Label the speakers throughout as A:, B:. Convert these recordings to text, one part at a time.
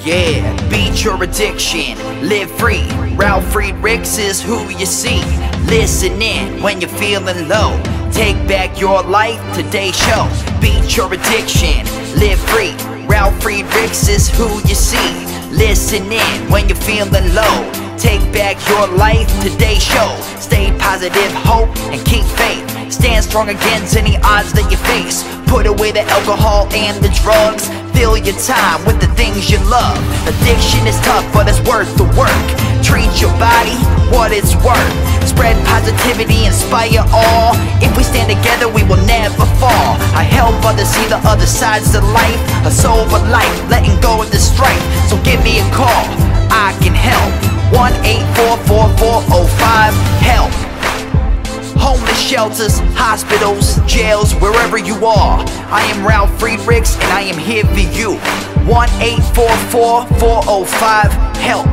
A: Yeah, beat your addiction, live free. Ralf Friedrichs is who you see. Listen in when you're feeling low. Take back your life, today's show. Beat your addiction, live free. Ralf Friedrichs is who you see. Listen in when you're feeling low. Take back your life, today's show. Stay positive, hope, and keep faith. Stand strong against any odds that you face. Put away the alcohol and the drugs. Fill your time with the things you love. Addiction is tough, but it's worth the work. Treat your body what it's worth. Spread positivity, inspire all. If we stand together, we will never fall. I help others see the other sides to life. A sober life, letting go of the strife. So give me a call, I can help. 1-844-4405-HELP. Homeless shelters, hospitals, jails, wherever you are. I am Ralf Friedrichs and I am here for you. 1-844-405-HELP.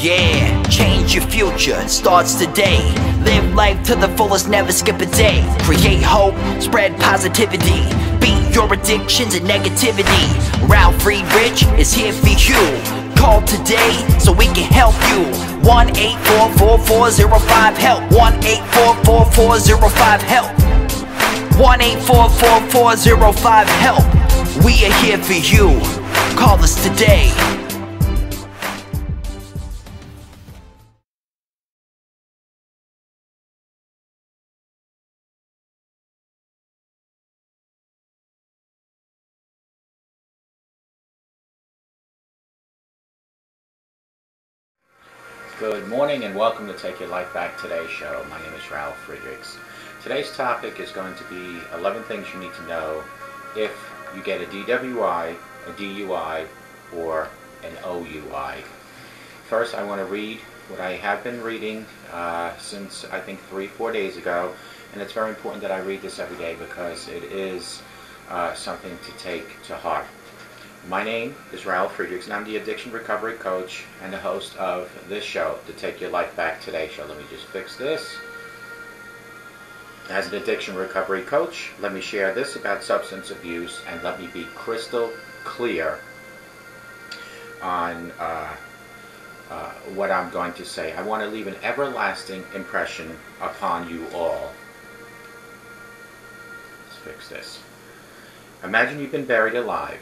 A: Yeah, change your future, starts today. Live life to the fullest, never skip a day. Create hope, spread positivity. Beat your addictions and negativity. Ralf Friedrichs is here for you. Call today so we can help you. 1-844-405-HELP. 1-844-405-HELP. 1-844-405-HELP. We are here for you. Call us today.
B: Good morning and welcome to Take Your Life Back Today show. My name is Ralf Friedrichs. Today's topic is going to be 11 things you need to know if you get a DWI, a DUI, or an OUI. First, I want to read what I have been reading since I think 3-4 days ago, and it's very important that I read this every day because it is something to take to heart. My name is Ralf Friedrichs, and I'm the addiction recovery coach and the host of this show, the Take Your Life Back Today show. Let me just fix this. As an addiction recovery coach, let me share this about substance abuse, and let me be crystal clear on what I'm going to say. I want to leave an everlasting impression upon you all. Let's fix this. Imagine you've been buried alive.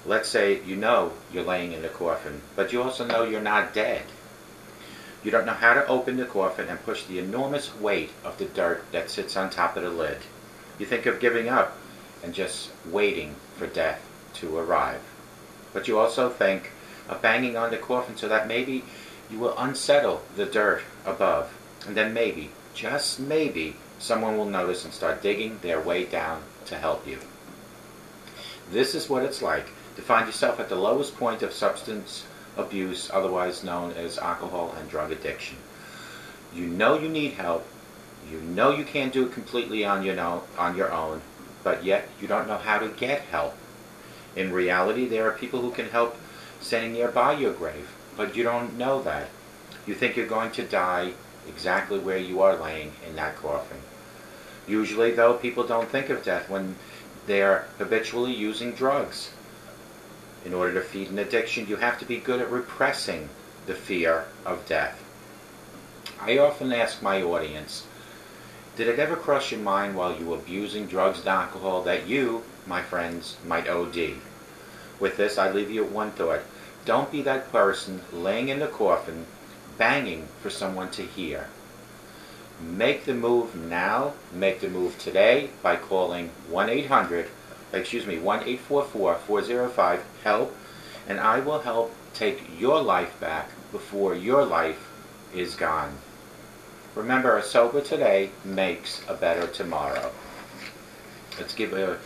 B: Let's say you know you're laying in the coffin, but you also know you're not dead. You don't know how to open the coffin and push the enormous weight of the dirt that sits on top of the lid. You think of giving up and just waiting for death to arrive. But you also think of banging on the coffin so that maybe you will unsettle the dirt above. And then maybe, just maybe, someone will notice and start digging their way down to help you. This is what it's like to find yourself at the lowest point of substance abuse, otherwise known as alcohol and drug addiction. You know you need help. You know you can't do it completely on your own, but yet you don't know how to get help. In reality, there are people who can help standing nearby your grave, but you don't know that. You think you're going to die exactly where you are laying in that coffin. Usually, though, people don't think of death when they're habitually using drugs. In order to feed an addiction, you have to be good at repressing the fear of death. I often ask my audience, did it ever cross your mind while you were abusing drugs and alcohol that you, my friends, might OD? With this, I leave you with one thought. Don't be that person laying in the coffin, banging for someone to hear. Make the move now, make the move today by calling 1-844-405-HELP, and I will help take your life back before your life is gone. Remember, a sober today makes a better tomorrow. Let's give a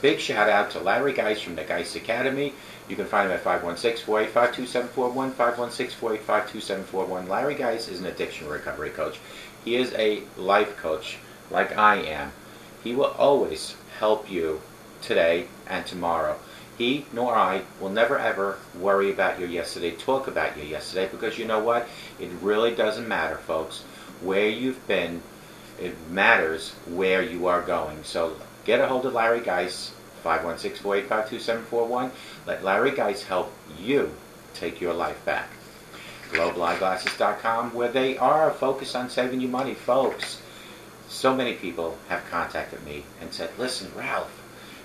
B: big shout out to Larry Geis from the Geis Academy. You can find him at 516-485-2741, 516-485-2741. Larry Geis is an addiction recovery coach. He is a life coach like I am. He will always help you today and tomorrow. He nor I will never ever worry about your yesterday, talk about your yesterday, because you know what? It really doesn't matter, folks, where you've been. It matters where you are going. So get a hold of Larry Geis, 516-485-2741. Let Larry Geis help you take your life back. GlobalEyeglasses.com, where they are focused on saving you money, folks. So many people have contacted me and said, listen, Ralph,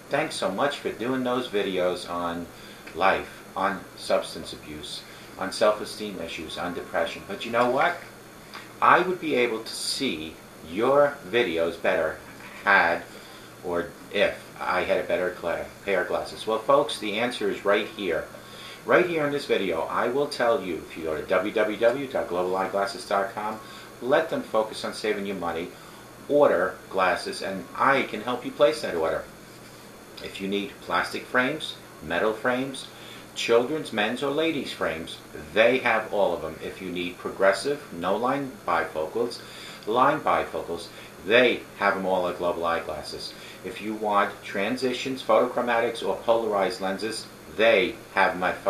B: thanks so much for doing those videos on life, on substance abuse, on self-esteem issues, on depression. But you know what? I would be able to see your videos better if I had a better pair of glasses. Well, folks, the answer is right here. Right here in this video, I will tell you, if you go to www.globaleyeglasses.com, let them focus on saving you money, order glasses, and I can help you place that order. If you need plastic frames, metal frames, children's, men's, or ladies' frames, they have all of them. If you need progressive, no-line bifocals, line bifocals, they have them all at Global Eyeglasses. If you want transitions, photochromatics, or polarized lenses, they have them at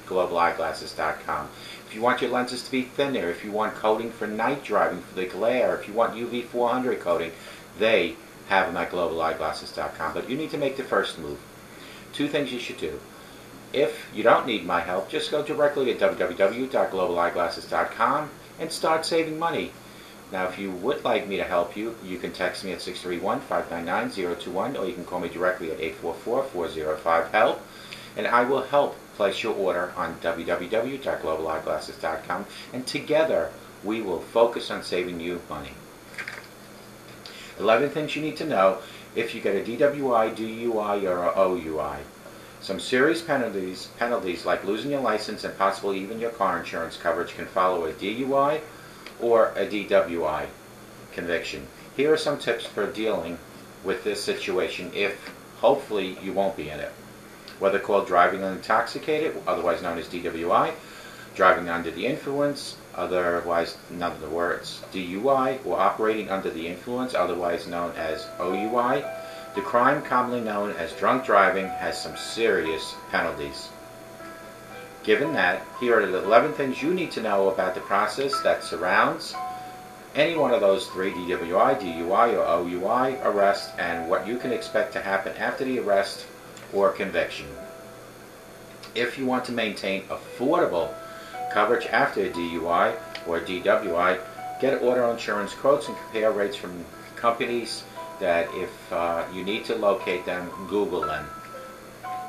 B: globaleyeglasses.com. If you want your lenses to be thinner, if you want coating for night driving, for the glare, if you want UV 400 coating, they have them at globaleyeglasses.com. But you need to make the first move. Two things you should do. If you don't need my help, just go directly to www.globaleyeglasses.com and start saving money. Now, if you would like me to help you, you can text me at 631-599-021, or you can call me directly at 844-405-HELP, and I will help place your order on www.globaleyeglasses.com, and together we will focus on saving you money. 11 things you need to know if you get a DWI, DUI, or a OUI. Some serious penalties like losing your license and possibly even your car insurance coverage can follow a DUI or a DWI conviction. Here are some tips for dealing with this situation if hopefully you won't be in it. What they're called driving intoxicated, otherwise known as DWI, driving under the influence, otherwise none of the words, DUI, or operating under the influence, otherwise known as OUI. The crime commonly known as drunk driving has some serious penalties. Given that, here are the 11 things you need to know about the process that surrounds any one of those three, DWI, DUI, or OUI arrest, and what you can expect to happen after the arrest or conviction. If you want to maintain affordable coverage after a DUI or DWI, get auto insurance quotes and compare rates from companies that, if you need to locate them, Google them.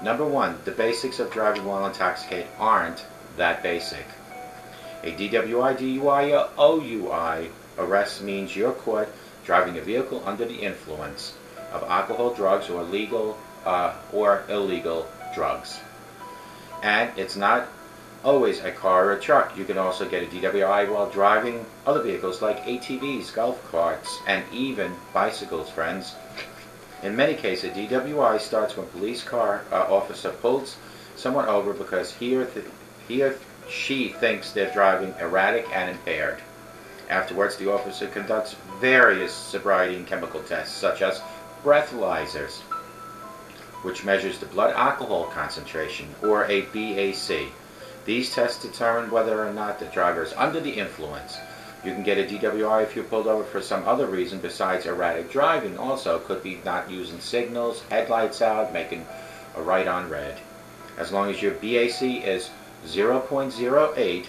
B: Number one, the basics of driving while intoxicated aren't that basic. A DWI, DUI, or OUI arrest means you're caught driving a vehicle under the influence of alcohol, drugs, or legal or illegal drugs. And it's not always a car or a truck. You can also get a DWI while driving other vehicles like ATVs, golf carts, and even bicycles, friends. In many cases, a DWI starts when a police car officer pulls someone over because he or she thinks they're driving erratic and impaired. Afterwards, the officer conducts various sobriety and chemical tests, such as breathalyzers, which measures the blood alcohol concentration, or a BAC. These tests determine whether or not the driver is under the influence. You can get a DWI if you're pulled over for some other reason besides erratic driving. Also, could be not using signals, headlights out, making a right on red. As long as your BAC is 0.08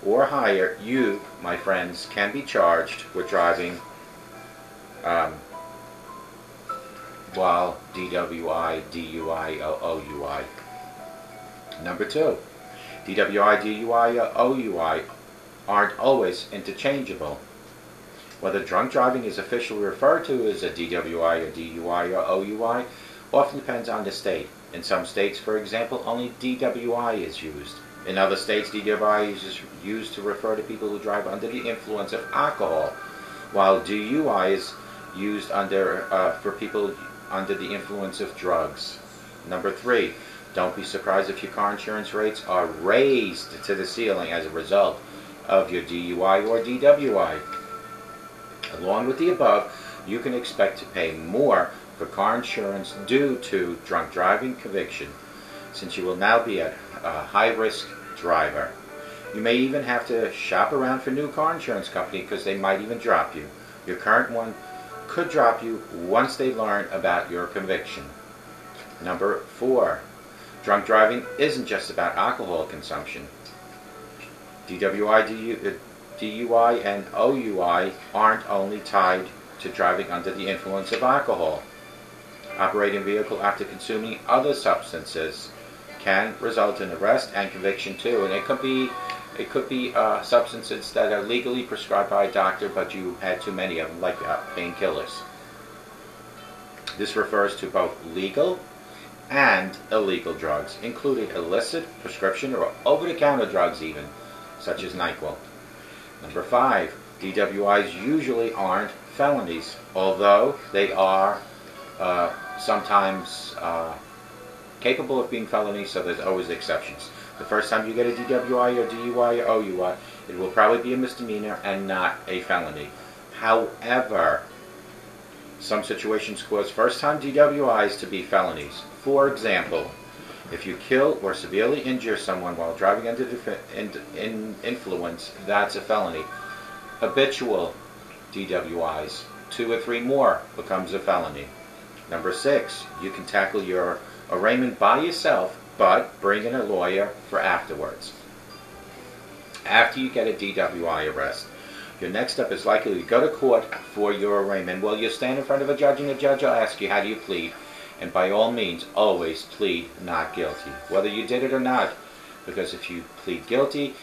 B: or higher, you, my friends, can be charged with driving while DWI, DUI, or OUI. Number two, DWI, DUI, or OUI aren't always interchangeable. Whether drunk driving is officially referred to as a DWI or DUI or OUI often depends on the state. In some states, for example, only DWI is used. In other states, DWI is used to refer to people who drive under the influence of alcohol, while DUI is used for people under the influence of drugs. Number three, don't be surprised if your car insurance rates are raised to the ceiling as a result of your DUI or DWI. Along with the above, you can expect to pay more for car insurance due to drunk driving conviction, since you will now be a high-risk driver. You may even have to shop around for a new car insurance company because they might even drop you. Your current one could drop you once they learn about your conviction. Number four, drunk driving isn't just about alcohol consumption. DWI, DUI, and OUI aren't only tied to driving under the influence of alcohol. Operating a vehicle after consuming other substances can result in arrest and conviction too, and it could be substances that are legally prescribed by a doctor, but you had too many of them, like painkillers. This refers to both legal and illegal drugs, including illicit, prescription, or over-the-counter drugs even, such as NyQuil. Number five, DWIs usually aren't felonies, although they are sometimes capable of being felonies, so there's always exceptions. The first time you get a DWI or DUI or OUI, it will probably be a misdemeanor and not a felony. However, some situations cause first-time DWIs to be felonies. For example, If you kill or severely injure someone while driving under influence, that's a felony. Habitual DWIs, 2 or 3 more, becomes a felony. Number 6, you can tackle your arraignment by yourself, but bring in a lawyer for afterwards. After you get a DWI arrest, your next step is likely to go to court for your arraignment. Well, you'll stand in front of a judge, and the judge will ask you, how do you plead? And by all means, always plead not guilty, whether you did it or not. Because if you plead guilty,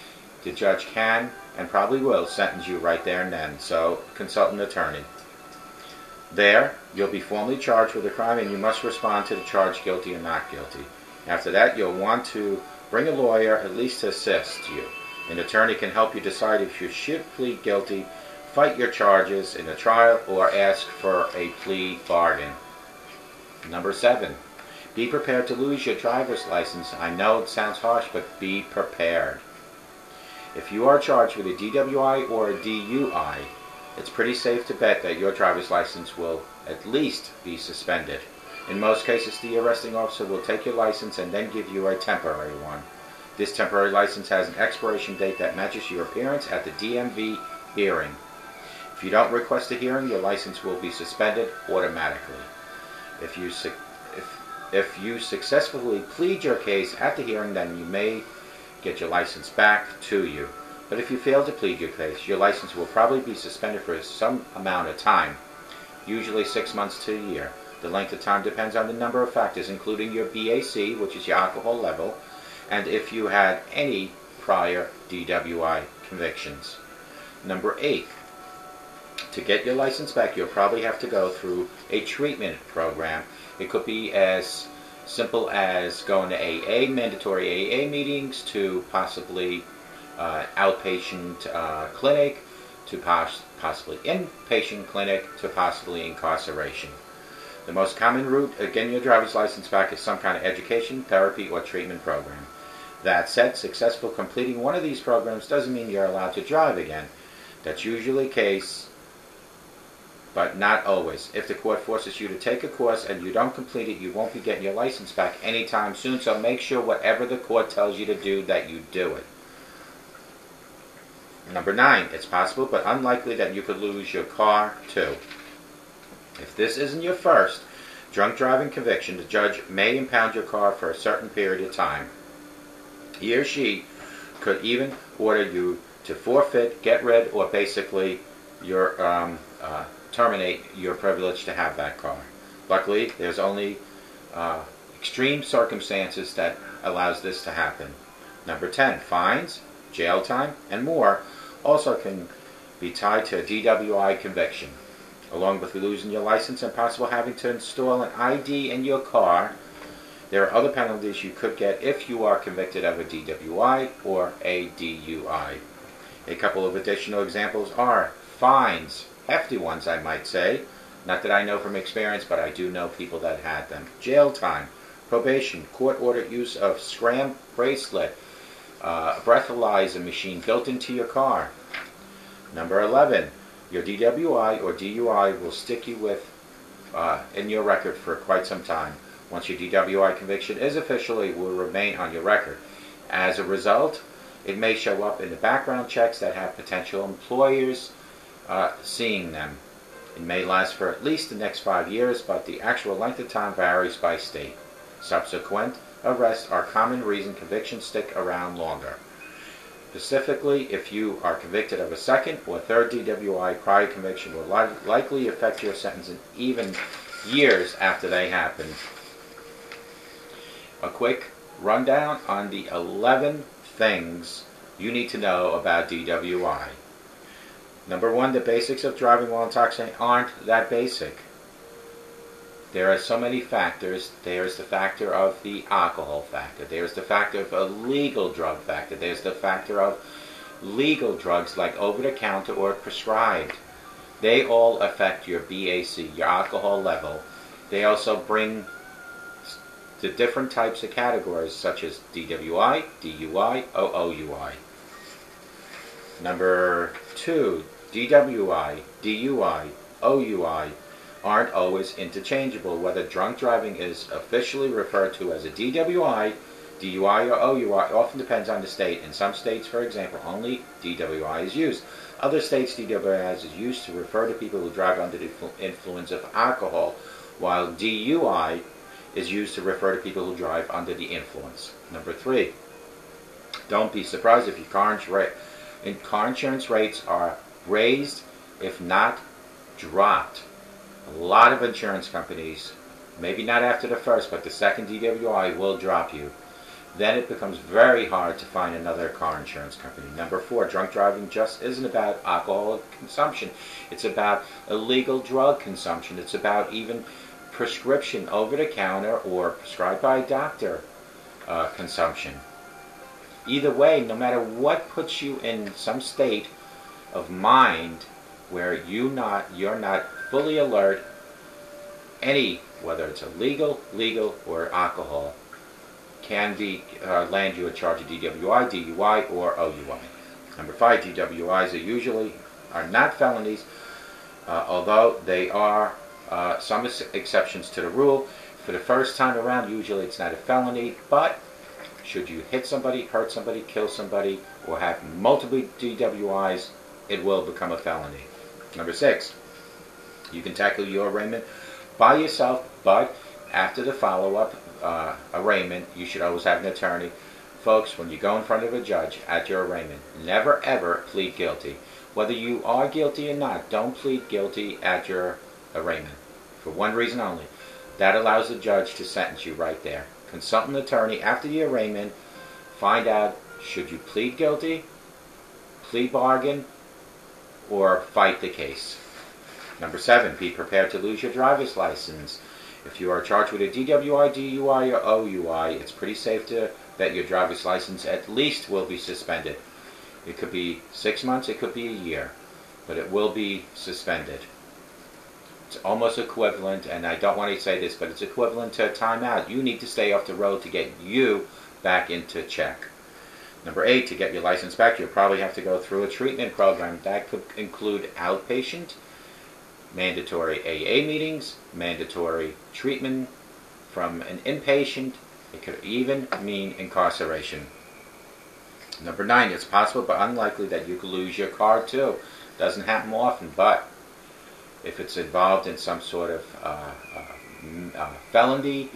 B: the judge can and probably will sentence you right there and then. So consult an attorney. There, you'll be formally charged with a crime, and you must respond to the charge guilty or not guilty. After that, you'll want to bring a lawyer, at least to assist you. An attorney can help you decide if you should plead guilty, fight your charges in a trial, or ask for a plea bargain. Number 7, be prepared to lose your driver's license. I know it sounds harsh, but be prepared. If you are charged with a DWI or a DUI, it's pretty safe to bet that your driver's license will at least be suspended. In most cases, the arresting officer will take your license and then give you a temporary one. This temporary license has an expiration date that matches your appearance at the DMV hearing. If you don't request a hearing, your license will be suspended automatically. If you successfully plead your case at the hearing, then you may get your license back to you. But if you fail to plead your case, your license will probably be suspended for some amount of time, usually 6 months to a year. The length of time depends on the number of factors, including your BAC, which is your alcohol level, and if you had any prior DWI convictions. Number 8, to get your license back, you'll probably have to go through a treatment program. It could be as simple as going to AA, mandatory AA meetings, to possibly outpatient clinic, to possibly inpatient clinic, to possibly incarceration. The most common route of getting your driver's license back is some kind of education, therapy, or treatment program. That said, successful completing one of these programs doesn't mean you're allowed to drive again. That's usually the case, but not always. If the court forces you to take a course and you don't complete it, you won't be getting your license back anytime soon, so make sure whatever the court tells you to do, that you do it. Number 9, it's possible but unlikely that you could lose your car too. If this isn't your first drunk driving conviction, the judge may impound your car for a certain period of time. He or she could even order you to forfeit, get rid, or basically terminate your privilege to have that car. Luckily, there's only extreme circumstances that allows this to happen. Number 10, fines, jail time, and more also can be tied to a DWI conviction. Along with losing your license and possible having to install an ID in your car, there are other penalties you could get if you are convicted of a DWI or a DUI. A couple of additional examples are fines, hefty ones I might say, not that I know from experience, but I do know people that had them. Jail time, probation, court-ordered use of scram bracelet, a breathalyzer machine built into your car. Number 11, your DWI or DUI will stick you with in your record for quite some time. Once your DWI conviction is official, it will remain on your record. As a result, it may show up in the background checks that have potential employers seeing them. It may last for at least the next 5 years, but the actual length of time varies by state. Subsequent arrests are a common reason convictions stick around longer. Specifically, if you are convicted of a second or third DWI, prior conviction will likely affect your sentence in even years after they happen. A quick rundown on the 11 things you need to know about DWI. Number 1, the basics of driving while intoxicated aren't that basic. There are so many factors. There's the factor of the alcohol factor. There's the factor of a legal drug factor. There's the factor of legal drugs like over-the-counter or prescribed. They all affect your BAC, your alcohol level. They also bring the different types of categories such as DWI, DUI, OUI. Number 2, DWI, DUI, OUI aren't always interchangeable. Whether drunk driving is officially referred to as a DWI, DUI, or OUI often depends on the state. In some states, for example, only DWI is used. Other states, DWI is used to refer to people who drive under the influence of alcohol, while DUI is used to refer to people who drive under the influence. Number 3, don't be surprised if your car insurance rates are raised, if not dropped. A lot of insurance companies, maybe not after the first, but the second DWI will drop you. Then it becomes very hard to find another car insurance company. Number 4, drunk driving just isn't about alcohol consumption. It's about illegal drug consumption. It's about even prescription, over-the-counter, or prescribed by a doctor consumption. Either way, no matter what puts you in some state of mind where you're not fully alert, whether it's illegal, legal, or alcohol, can land you a charge of DWI, DUI, or OUI. Number 5, DWIs are not felonies, although they are some exceptions to the rule. For the first time around, usually it's not a felony, but should you hit somebody, hurt somebody, kill somebody, or have multiple DWIs, it will become a felony. Number 6, you can tackle your arraignment by yourself, but after the follow-up arraignment, you should always have an attorney. Folks, when you go in front of a judge at your arraignment, never ever plead guilty. Whether you are guilty or not, don't plead guilty at your arraignment. For one reason only. That allows the judge to sentence you right there. Consult an attorney after the arraignment. Find out, should you plead guilty, plea bargain, or fight the case. Number 7, be prepared to lose your driver's license. If you are charged with a DWI, DUI, or OUI, it's pretty safe to bet your driver's license at least will be suspended. It could be 6 months, it could be a year, but it will be suspended. It's almost equivalent, and I don't want to say this, but it's equivalent to a timeout. You need to stay off the road to get you back into check. Number 8, to get your license back, you'll probably have to go through a treatment program. That could include outpatient, mandatory AA meetings, mandatory treatment from an inpatient. It could even mean incarceration. Number 9, it's possible but unlikely that you could lose your car too. Doesn't happen often, but if it's involved in some sort of felony,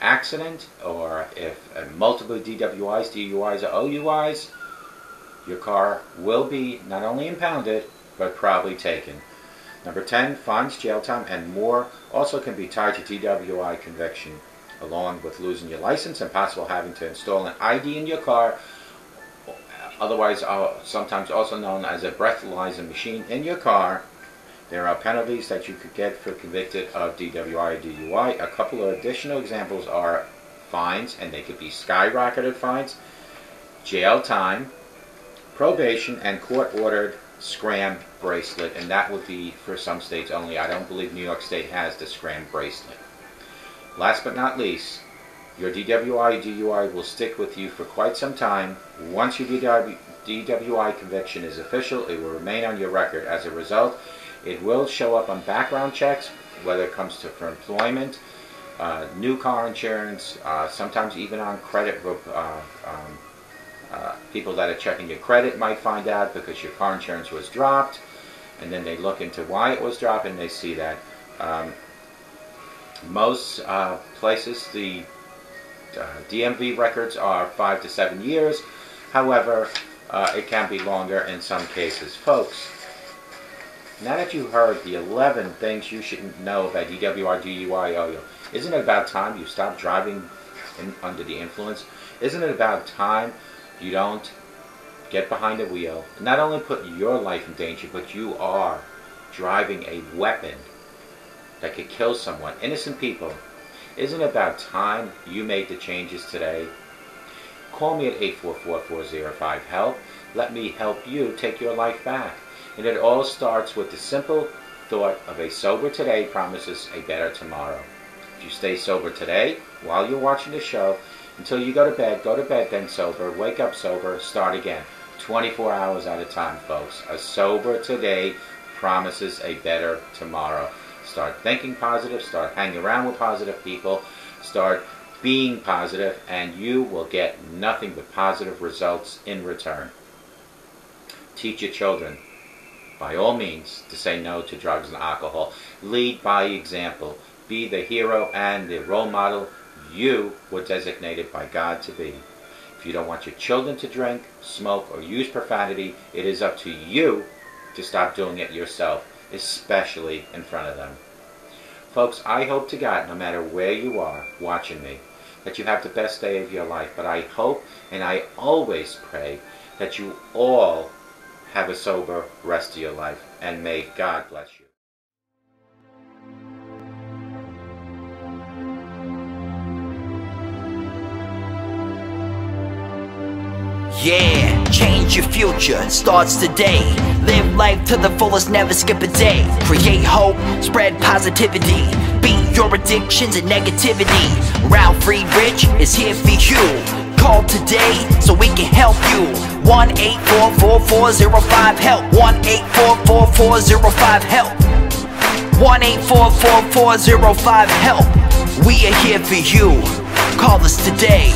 B: accident, or if multiple DWIs, DUIs, or OUIs, your car will be not only impounded, but probably taken. Number 10, fines, jail time, and more also can be tied to DWI conviction, along with losing your license and possible having to install an ID in your car, otherwise sometimes also known as a breathalyzer machine in your car. There are penalties that you could get for convicted of DWI or DUI. A couple of additional examples are fines, and they could be skyrocketed fines, jail time, probation, and court-ordered scram bracelet, and that would be for some states only. I don't believe New York State has the scram bracelet. Last but not least, your DWI, DUI will stick with you for quite some time. Once your DWI conviction is official, it will remain on your record. As a result, it will show up on background checks, whether it comes to for employment, new car insurance, sometimes even on credit. People that are checking your credit might find out because your car insurance was dropped, and then they look into why it was dropped, and they see that. Most places, the DMV records are 5 to 7 years. However, it can be longer in some cases. Folks, now that you've heard the 11 things you should know about DWI, DUI, OUI, isn't it about time you stop driving under the influence? Isn't it about time you don't get behind the wheel and not only put your life in danger, but you are driving a weapon that could kill someone, innocent people? Isn't it about time you made the changes today? Call me at 844-405-HELP. Let me help you take your life back. And it all starts with the simple thought of a sober today promises a better tomorrow. If you stay sober today while you're watching the show, until you go to bed then sober, wake up sober, start again. 24 hours at a time, folks. A sober today promises a better tomorrow. Start thinking positive, start hanging around with positive people, start being positive, and you will get nothing but positive results in return. Teach your children, by all means, to say no to drugs and alcohol. Lead by example. Be the hero and the role model you were designated by God to be. If you don't want your children to drink, smoke, or use profanity, it is up to you to stop doing it yourself, especially in front of them. Folks, I hope to God, no matter where you are watching me, that you have the best day of your life. But I hope and I always pray that you all have a sober rest of your life. And may God bless you.
A: Yeah, change your future, starts today. Live life to the fullest, never skip a day. Create hope, spread positivity. Beat your addictions and negativity. Ralf Friedrichs is here for you. Call today so we can help you. 1-844-405-HELP. 1-844-405-HELP. 1-844-405-HELP. We are here for you. Call us today.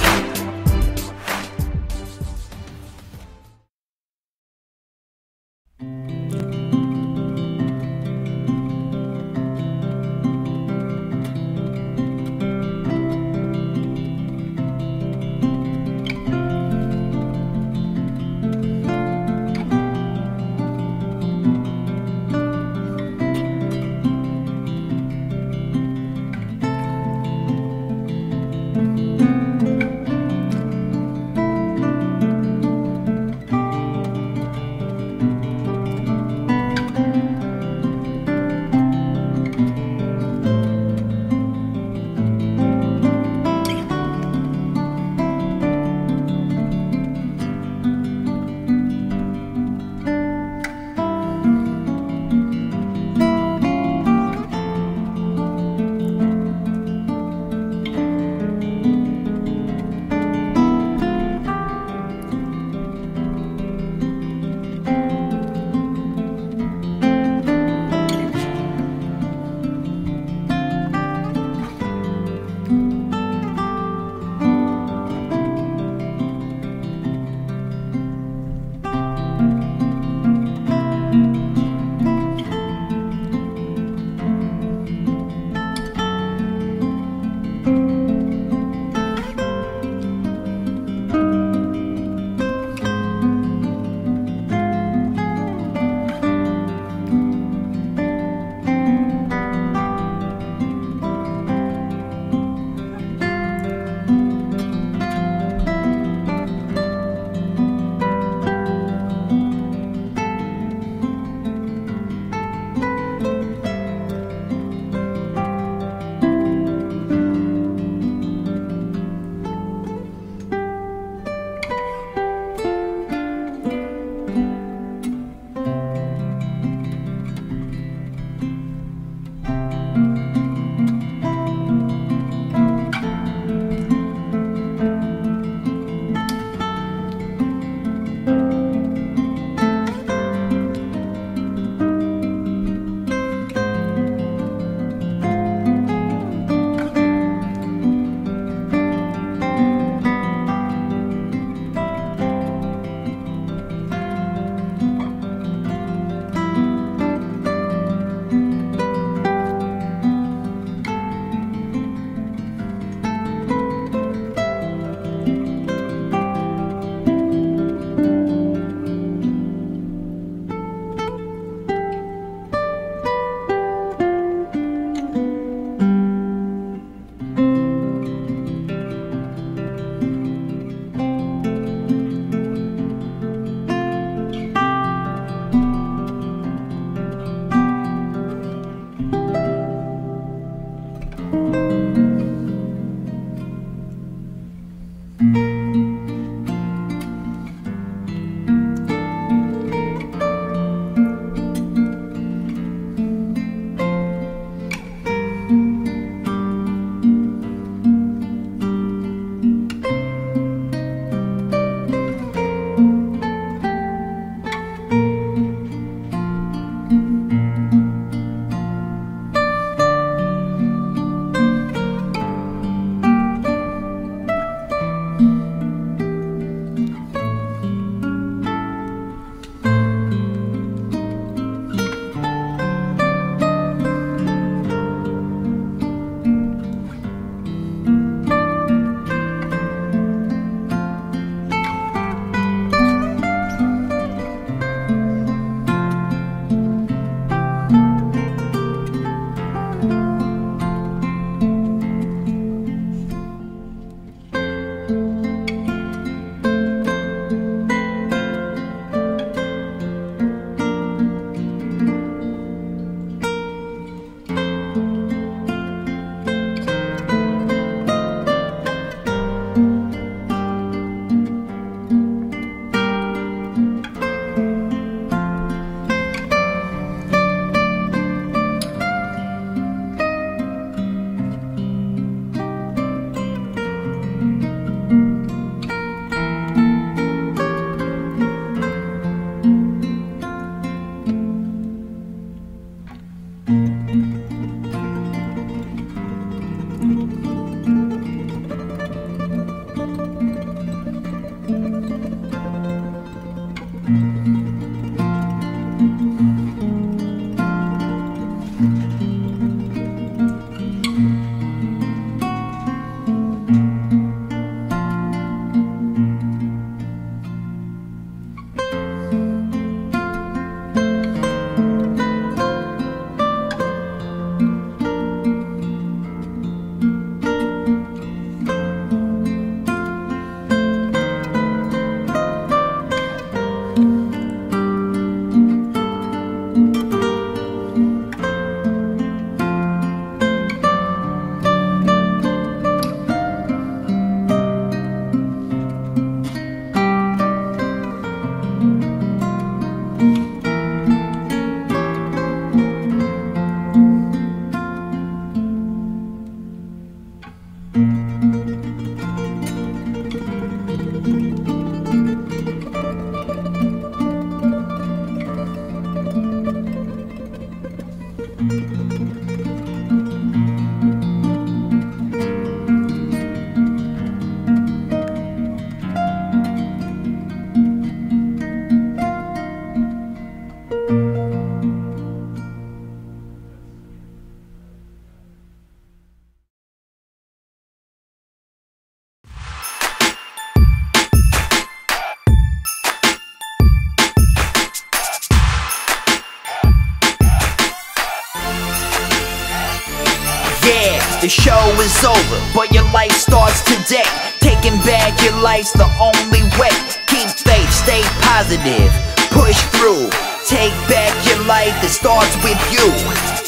A: Yeah, the show is over, but your life starts today. Taking back your life's the only way. Keep faith, stay positive, push through. Take back your life, it starts with you.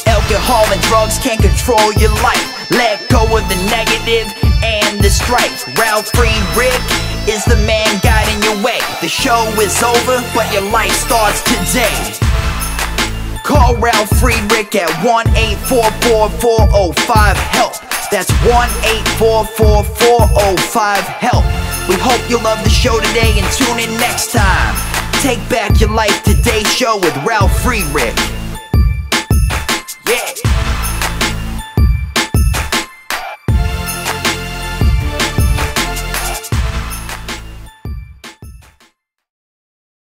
A: Alcohol and drugs can't control your life. Let go of the negative and the strife. Ralf Friedrichs is the man guiding your way. The show is over, but your life starts today. Call Ralf Friedrichs at 1-844-405-HELP. That's 1-844-405-HELP. We hope you love the show today and tune in next time. Take back your life, today's show with Ralf Friedrichs.